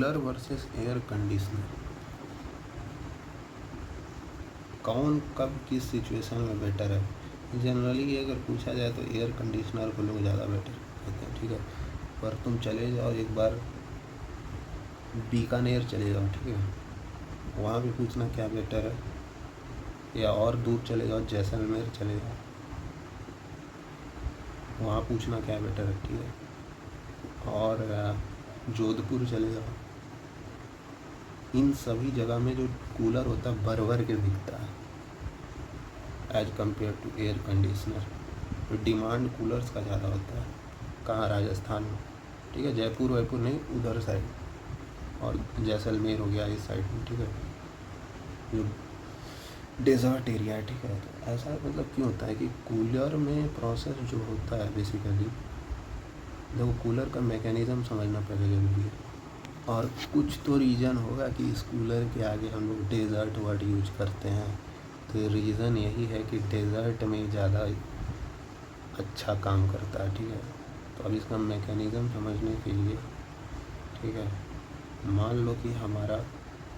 Cooler versus air conditioner, कौन कब किस सिचुएशन में बेटर है। जनरली अगर पूछा जाए तो एयर कंडीशनर को लोग ज़्यादा बेटर कहते हैं, ठीक है। पर तुम चले जाओ एक बार बीकानेर चले जाओ, ठीक है, वहाँ भी पूछना क्या बेटर है, या और दूर चले जाओ जैसलमेर चले जाओ, वहाँ पूछना क्या बेटर है, ठीक है। और जोधपुर चले जाओ, इन सभी जगह में जो कूलर होता है भर भर के बिकता है as compare to air conditioner. तो डिमांड कूलर्स का ज़्यादा होता है। कहाँ? राजस्थान में, ठीक है, जयपुर वयपुर नहीं, उधर साइड, और जैसलमेर हो गया इस साइड में, ठीक है, जो डेजर्ट एरिया है, ठीक है। तो ऐसा मतलब क्यों होता है कि कूलर में प्रोसेस जो होता है बेसिकली, देखो कूलर का मैकेनिज़्म समझना पहले जरूरी है। और कुछ तो रीज़न होगा कि इस कूलर के आगे हम लोग डेजर्ट वर्ड यूज करते हैं। तो रीज़न यही है कि डेजर्ट में ज़्यादा अच्छा काम करता है, ठीक है। तो अब इसका मैकेनिज़्म समझने के लिए, ठीक है, मान लो कि हमारा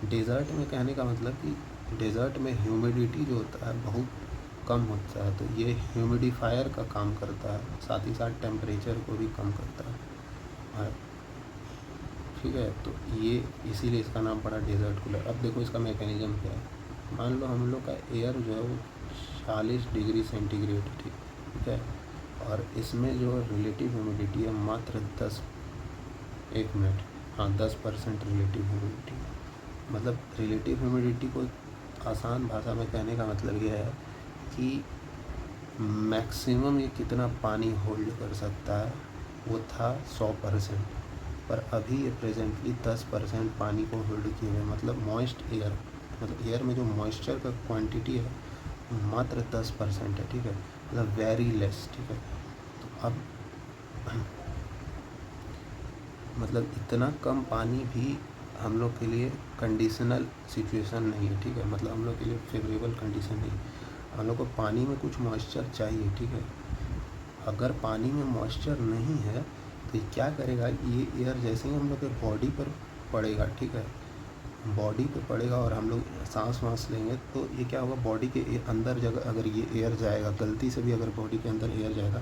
डेजर्ट में, कहने का मतलब कि डेजर्ट में ह्यूमिडिटी जो होता है बहुत कम होता है, तो ये ह्यूमिडिफायर का काम करता है, साथ ही साथ टेम्परेचर को भी कम करता है, ठीक है। तो ये इसीलिए इसका नाम पड़ा डेजर्ट कूलर। अब देखो इसका मैकेनिज़्म क्या है। मान लो हम लोग का एयर जो है वो 40 डिग्री सेंटीग्रेड, ठीक है, और इसमें जो रिलेटिव ह्यूमिडिटी है मात्र 10% रिलेटिव ह्यूमिडिटी। मतलब रिलेटिव ह्यूमिडिटी को आसान भाषा में कहने का मतलब ये है कि मैक्सिमम ये कितना पानी होल्ड कर सकता है, वो था 100%, पर अभी ये प्रेजेंटली 10% पानी को होल्ड किए हुए, मतलब मॉइस्ट एयर, मतलब एयर में जो मॉइस्चर का क्वांटिटी है मात्र 10% है, ठीक है, मतलब वेरी लेस, ठीक है। तो अब मतलब इतना कम पानी भी हम लोग के लिए कंडीशनल सिचुएशन नहीं है, ठीक है, मतलब हम लोग के लिए फेवरेबल कंडीशन नहीं। हम लोग को पानी में कुछ मॉइस्चर चाहिए, ठीक है। अगर पानी में मॉइस्चर नहीं है तो ये क्या करेगा, ये एयर जैसे ही हम लोग के बॉडी पर पड़ेगा, ठीक है, बॉडी पे पड़ेगा और हम लोग सांस वाँस लेंगे, तो ये क्या होगा, बॉडी के अंदर जगह अगर ये एयर जाएगा, गलती से भी अगर बॉडी के अंदर एयर जाएगा,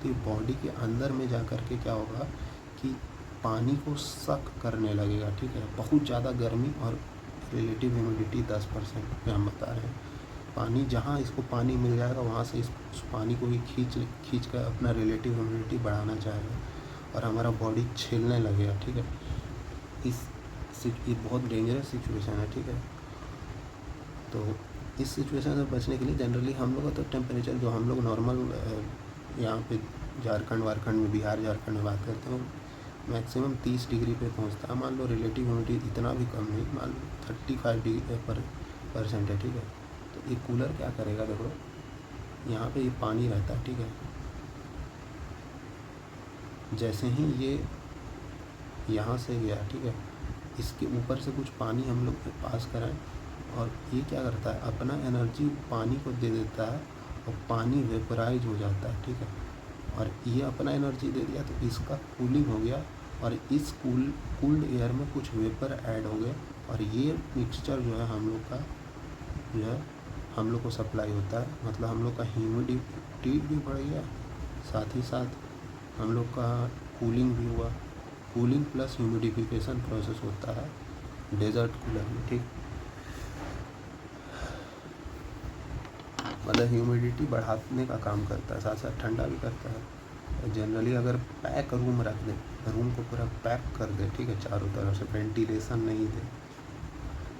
तो ये बॉडी के अंदर में जा कर के क्या होगा कि पानी को सक करने लगेगा, ठीक है। बहुत ज़्यादा गर्मी, और रिलेटिव ह्यूमिडिटी 10% पे हम बता रहे हैं। पानी जहाँ इसको पानी मिल जाएगा वहाँ से इस पानी को भी खींच कर अपना रिलेटिव ह्यूमिडिटी बढ़ाना चाहेगा, और हमारा बॉडी छिलने लगेगा, ठीक है। ये बहुत डेंजरस सिचुएशन है, ठीक है। तो इस सिचुएशन से बचने के लिए जनरली हम लोग का तो टेम्परेचर जो हम लोग नॉर्मल यहाँ पे झारखंड वारखंड में, बिहार झारखंड में बात करते हैं, मैक्सिमम 30 डिग्री पे पहुँचता है। मान लो रिलेटिव ह्यूमिडिटी इतना भी कम नहीं, मान लो 35% है, ठीक है। तो ये कूलर क्या करेगा, देखो यहाँ पे ये पानी रहता है, ठीक है, जैसे ही ये यहाँ से गया, ठीक है, इसके ऊपर से कुछ पानी हम लोग पास कराएं, और ये क्या करता है, अपना एनर्जी पानी को दे देता है, और पानी वेपराइज हो जाता है, ठीक है। और ये अपना एनर्जी दे दिया तो इसका कूलिंग हो गया, और इस कूल्ड एयर में कुछ वेपर ऐड हो गए, और ये मिक्सचर जो है हम लोग का जो है हम लोग को सप्लाई होता है। मतलब हम लोग का ह्यूमिडिटी भी बढ़ गया, साथ ही साथ हम लोग का कूलिंग भी हुआ। कूलिंग प्लस ह्यूमिडिफिकेशन प्रोसेस होता है डेजर्ट कूलर में, ठीक। मतलब ह्यूमिडिटी बढ़ाने का काम करता है, साथ साथ ठंडा भी करता है। जनरली अगर पैक रूम रख दे, रूम को पूरा पैक कर दे, ठीक है, चारों तरफ से वेंटिलेशन नहीं दे,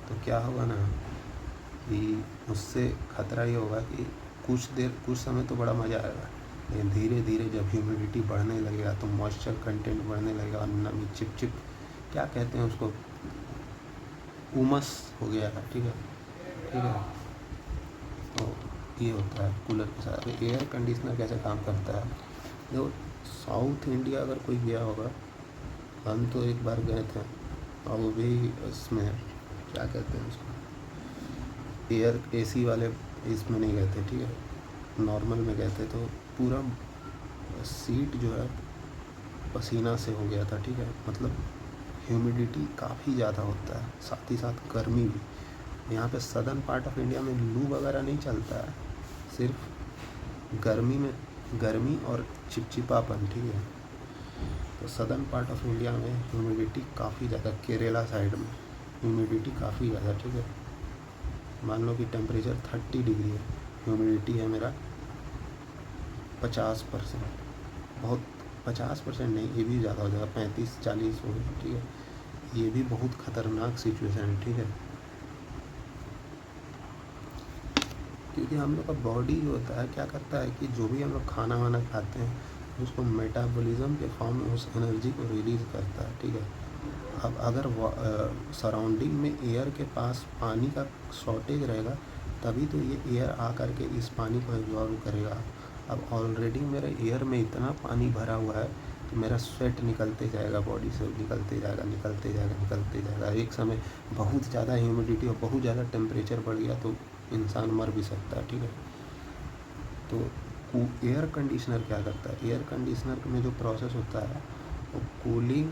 तो क्या होगा ना कि उससे खतरा ये होगा कि कुछ समय तो बड़ा मज़ा आएगा, लेकिन धीरे धीरे जब ह्यूमिडिटी बढ़ने लगेगा तो मॉइस्चर कंटेंट बढ़ने लगेगा, और नमी चिप क्या कहते हैं उसको, उमस हो गया है, ठीक है, ठीक है। तो ये होता है कूलर के साथ। एयर कंडीशनर कैसे काम करता है, देखो साउथ इंडिया अगर कोई गया होगा, हम तो एक बार गए थे, और वो भी इसमें क्या कहते हैं उसको, एयर एसी वाले इसमें नहीं गए थे, ठीक है, नॉर्मल में गए थे, तो पूरा सीट जो है पसीना से हो गया था, ठीक है, मतलब ह्यूमिडिटी काफ़ी ज़्यादा होता है, साथ ही साथ गर्मी भी। यहाँ पे सदर्न पार्ट ऑफ इंडिया में लू वगैरह नहीं चलता है, सिर्फ गर्मी में गर्मी और चिपचिपापन, ठीक है। तो सदर्न पार्ट ऑफ इंडिया में ह्यूमिडिटी काफ़ी ज़्यादा, केरला साइड में ह्यूमिडिटी काफ़ी ज़्यादा, ठीक है। मान लो कि टेम्परेचर 30 डिग्री है, ह्यूमिडिटी है मेरा 50%, बहुत 50% नहीं, ये भी ज़्यादा हो जाएगा, 35-40 हो गया, ठीक है। ये भी बहुत ख़तरनाक सिचुएशन है, ठीक है। क्योंकि हम लोग का बॉडी जो होता है क्या करता है कि जो भी हम लोग खाना वाना खाते हैं उसको मेटाबॉलिज्म के फॉर्म में उस एनर्जी को रिलीज़ करता है, ठीक है। अब अगर सराउंडिंग में एयर के पास पानी का शॉर्टेज रहेगा तभी तो ये एयर आ करके इस पानी को एब्जॉर्ब करेगा। अब ऑलरेडी मेरे एयर में इतना पानी भरा हुआ है तो मेरा स्वेट निकलते जाएगा, बॉडी से निकलते जाएगा। एक समय बहुत ज़्यादा ह्यूमिडिटी और बहुत ज़्यादा टेम्परेचर बढ़ गया तो इंसान मर भी सकता है, ठीक है। तो एयर कंडीशनर क्या करता है, एयर कंडीशनर में जो प्रोसेस होता है वो कूलिंग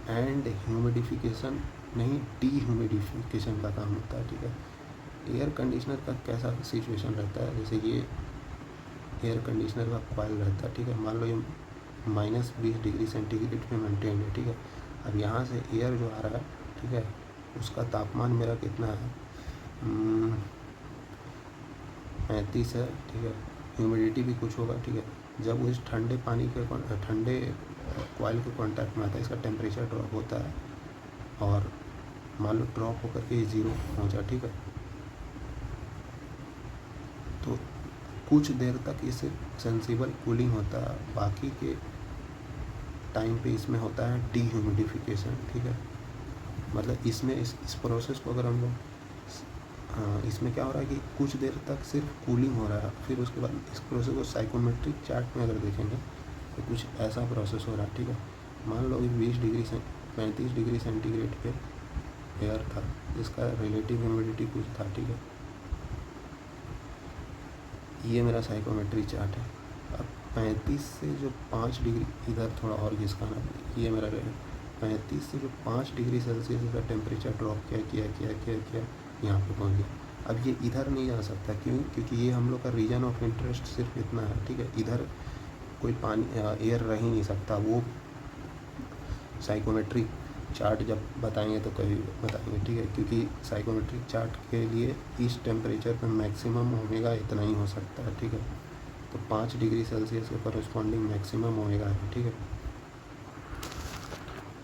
एंड ह्यूमिडिफिकेशन नहीं, डीह्यूमिडिफिकेशन का काम होता है, ठीक है। एयर कंडीशनर का कैसा सिचुएशन रहता है, जैसे ये एयर कंडीशनर का कॉइल रहता है, ठीक है। मान लो ये -20 डिग्री सेंटीग्रेड पे मेंटेन है, ठीक है। अब यहाँ से एयर जो आ रहा है, ठीक है, उसका तापमान मेरा कितना है, 35 है, ठीक है। ह्यूमिडिटी भी कुछ होगा, ठीक है। जब वो इस ठंडे पानी के ठंडे कॉइल के कांटेक्ट में आता है, इसका टेम्परेचर ड्रॉप होता है और मान लो ड्रॉप होकर के 0 पहुँचा, ठीक है। तो कुछ देर तक इसे सेंसिबल कूलिंग होता है, बाकी के टाइम पे इसमें होता है डीह्यूमिडिफिकेशन, ठीक है। मतलब इसमें इस प्रोसेस को अगर हम लोग इसमें क्या हो रहा है कि कुछ देर तक सिर्फ कूलिंग हो रहा है, फिर उसके बाद इस प्रोसेस को साइकोमेट्रिक चार्ट में अगर देखेंगे तो कुछ ऐसा प्रोसेस हो रहा है, ठीक है। मान लो कि 35 डिग्री सेंटीग्रेड पे एयर था जिसका रिलेटिव ह्यूमिडिटी कुछ था, ठीक है। ये मेरा साइकोमेट्रिक चार्ट है। अब 35 से जो 5 डिग्री, इधर थोड़ा और घिसकाना, ये मेरा 35 से जो 5 डिग्री सेल्सियस का टेम्परेचर ड्रॉप किया यहाँ पे पहुँच गया। अब ये इधर नहीं जा सकता, क्यों? क्योंकि ये हम लोग का रीजन ऑफ इंटरेस्ट सिर्फ इतना है, ठीक है। इधर कोई पानी एयर रह ही नहीं सकता। वो साइकोमेट्रिक चार्ट जब बताएंगे तो कभी बताएंगे, ठीक है। क्योंकि साइकोमेट्रिक चार्ट के लिए इस टेम्परेचर पे मैक्सिमम ओमेगा इतना ही हो सकता है, ठीक है। तो 5 डिग्री सेल्सियस के कॉरस्पॉन्डिंग मैक्सिमम ओमेगा है, ठीक है।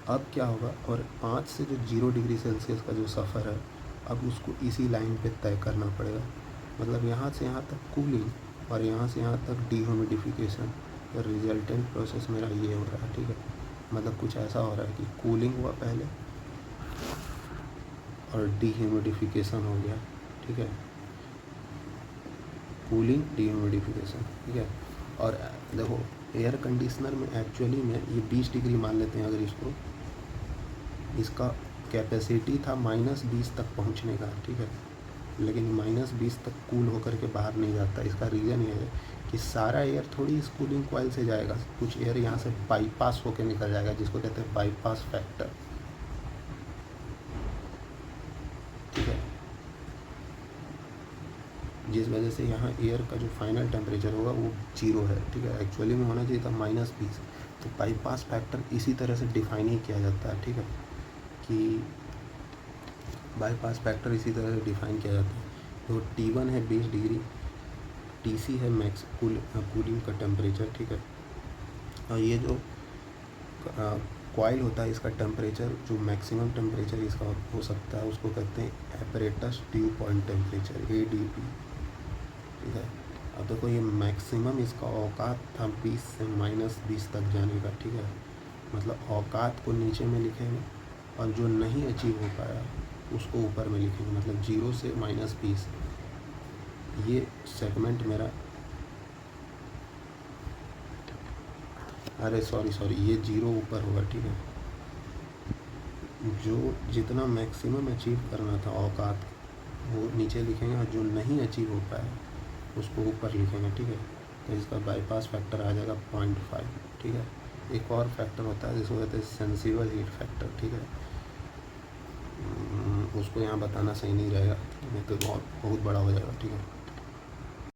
अब क्या होगा, और 5 से जो 0 डिग्री सेल्सियस का जो सफ़र है, अब उसको इसी लाइन पे तय करना पड़ेगा। मतलब यहाँ से यहाँ तक कूलिंग और यहाँ से यहाँ तक डीह्यूमिडिफिकेशन, रिजल्टेंट प्रोसेस मेरा ये हो रहा है, ठीक है। मतलब कुछ ऐसा हो रहा है कि कूलिंग हुआ पहले और डीह्यूमिडिफिकेशन हो गया, ठीक है। कूलिंग, डीह्यूमिडिफिकेशन, ठीक है। और देखो एयर कंडीशनर में एक्चुअली में ये 20 डिग्री मान लेते हैं, अगर इसको, इसका कैपेसिटी था -20 तक पहुंचने का, ठीक है। लेकिन -20 तक कूल होकर के बाहर नहीं जाता। इसका रीज़न ये है कि सारा एयर थोड़ी इस कूलिंग कॉइल से जाएगा, कुछ एयर यहाँ से बाईपास होकर निकल जाएगा, जिसको कहते हैं बाईपास फैक्टर, ठीक है। जिस वजह से यहाँ एयर का जो फाइनल टेम्परेचर होगा वो 0 है, ठीक है। एक्चुअली में होना चाहिए था -20। तो बाईपास फैक्टर इसी तरह से डिफाइन ही किया जाता है, ठीक है, कि बाईपास फैक्टर इसी तरह से डिफाइन किया जाता है। तो T1 है 20 डिग्री, TC है मैक्स कूलिंग का टेम्परेचर, ठीक है। और ये जो कॉइल होता है इसका टेम्परेचर, जो मैक्सिमम टेम्परेचर इसका हो सकता है, उसको कहते हैं apparatus due point temperature, ADP, ठीक है। अब देखो ये मैक्सिमम इसका औकात था 20 से -20 तक जाने का, ठीक है। मतलब औकात को नीचे में लिखेंगे और जो नहीं अचीव हो पाया उसको ऊपर में लिखेंगे, मतलब 0 से -20। ये सेगमेंट मेरा, अरे सॉरी, ये 0 ऊपर होगा, ठीक है। जो जितना मैक्सिमम अचीव करना था औकात, वो नीचे लिखेंगे, और जो नहीं अचीव हो पाया उसको ऊपर लिखेंगे, ठीक है। तो इसका बाईपास फैक्टर आ जाएगा 0.5, ठीक है। एक और फैक्टर होता है जिसको कहते हैं सेंसिबल हीट फैक्टर, ठीक है। उसको यहाँ बताना सही नहीं रहेगा, नहीं तो बहुत बहुत बड़ा हो जाएगा, ठीक है।